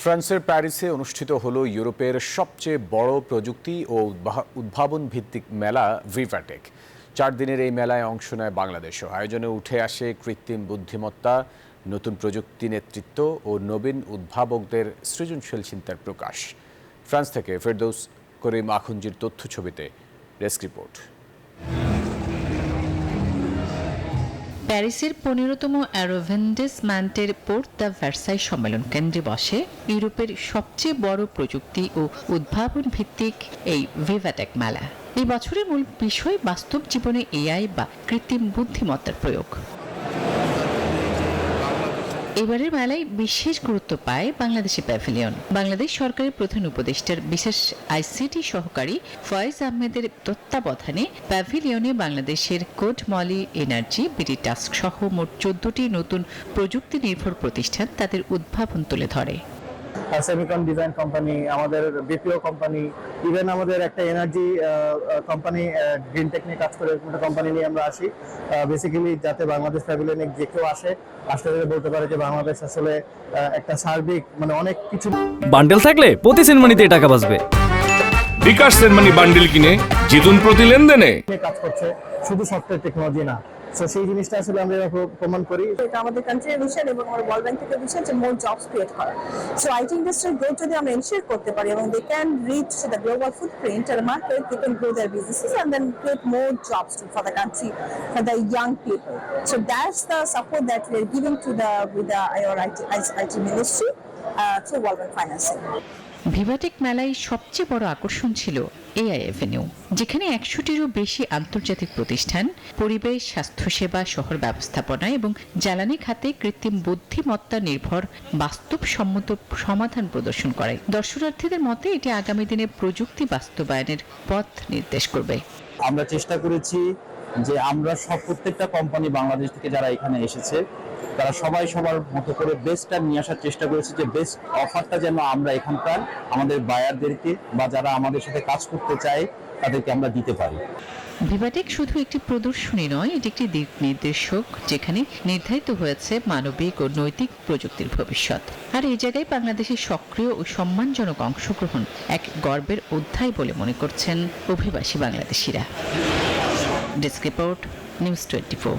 ফ্রান্সের প্যারিসে অনুষ্ঠিত হলো ইউরোপের সবচেয়ে বড় প্রযুক্তি ও উদ্ভাবন ভিত্তিক মেলা ভিভাটেক। 4 দিনের এই মেলায় অংশ নেয় বাংলাদেশও। আয়োজনে উঠে আসে কৃত্রিম বুদ্ধিমত্তা, নতুন প্রযুক্তি নেতৃত্ব ও নবীন উদ্ভাবকদের সৃজনশীল চিন্তার প্রকাশ। ফ্রান্স থেকে ফেরদৌস করিম আখুনজির তথ্য ছবিতে ডেস্ক রিপোর্ট। প্যারিসের 15তম অ্যারোভেন্ডেসমেন্টের পোর্ট দ্য ভার্সাই সম্মেলন কেন্দ্রে বসে ইউরোপের সবচেয়ে বড় প্রযুক্তি ও উদ্ভাবন ভিত্তিক এই ভিভাটেক মেলা। এই বছরের মূল বিষয় বাস্তব জীবনে এআই বা কৃত্রিম বুদ্ধিমত্তার প্রয়োগ। এবারের মেলায় বিশেষ গুরুত্ব পায় বাংলাদেশি প্যাভিলিয়ন। বাংলাদেশ সরকারের প্রধান উপদেষ্টার বিশেষ আইসিটি সহকারী ফয়েজ আহমেদের তত্ত্বাবধানে প্যাভিলিয়নে বাংলাদেশের code molly energy, BD task সহ মোট 14টি নতুন প্রযুক্তি নির্ভর প্রতিষ্ঠান তাদের উদ্ভাবন তুলে ধরে। সেমিকন ডিজাইন কোম্পানি, আমাদের বিপিও কোম্পানি, ইভেন আমাদের একটা এনার্জি কোম্পানি গ্রিন টেক নিয়ে কাজ করে একটা কোম্পানি নিয়ে আমরা আসি বেসিক্যালি যাতে বাংলাদেশ প্যাভিলিয়নে যে কেউ আসলে বলতে পারে যে বাংলাদেশ আসলে একটা সার্বিক মানে অনেক কিছু। বান্ডেল থাকলে প্রতি সেনমানিতে টাকা বাঁচবে। বিকাশ সেনমানি বান্ডেল কিনে জিতুন প্রতি লেনদেনে। কাজ করছে শুধু সফটওয়্যার টেকনোলজি না, তো সেই জিনিসটা আসলে আমরা প্রমাণ করি। এটা আমাদের কান্ট্রির ভিশন এবং আমার ওয়ার্ল্ড ব্যাংক থেকে ভিশন যে মোর জবস ক্রিয়েট করা। সো আইটি ইন্ডাস্ট্রির গ্রোথ যদি আমরা এনশিওর করতে পারি এবং they can reach the global footprint আর market, they can grow their businesses and then create more jobs for the country, for the young people. So that's the support that we are giving to the with the IT ministry through world bank financing. VivaTech মেলায় সবচেয়ে বড় আকর্ষণ ছিল AI Avenue, যেখানে 100টিরও বেশি আন্তর্জাতিক প্রতিষ্ঠান পরিবেশ, স্বাস্থ্যসেবা, শহর ব্যবস্থাপনা এবং জ্বালানি খাতে কৃত্রিম বুদ্ধিমত্তা নির্ভর বাস্তবসম্মত সমাধান প্রদর্শন করে। দর্শনার্থীদের মতে এটি আগামী দিনে প্রযুক্তি বাস্তবায়নের পথ নির্দেশ করবে। আমরা চেষ্টা করেছি যে আমরা প্রত্যেকটা কোম্পানি বাংলাদেশ থেকে যারা এখানে এসেছে তারা সবাই সবার মতো করে বেস্টটা নিয়ে আসার চেষ্টা করেছি, যে বেস্ট অফারটা যেন আমরা এখানকার আমাদের বায়ারদেরকে বা যারা আমাদের সাথে কাজ করতে চায় তাদেরকে আমরা দিতে পারি। ভিভাটেক শুধু একটি প্রদর্শনী নয়, এটি একটি দিক নির্দেশক, যেখানে নির্ধারিত হয়েছে মানবিক ও নৈতিক প্রযুক্তির ভবিষ্যৎ। আর এই জায়গায় বাংলাদেশের সক্রিয় ও সম্মানজনক অংশগ্রহণ এক গর্বের অধ্যায় বলে মনে করছেন অভিবাসী বাংলাদেশিরা। Desk report, news 24।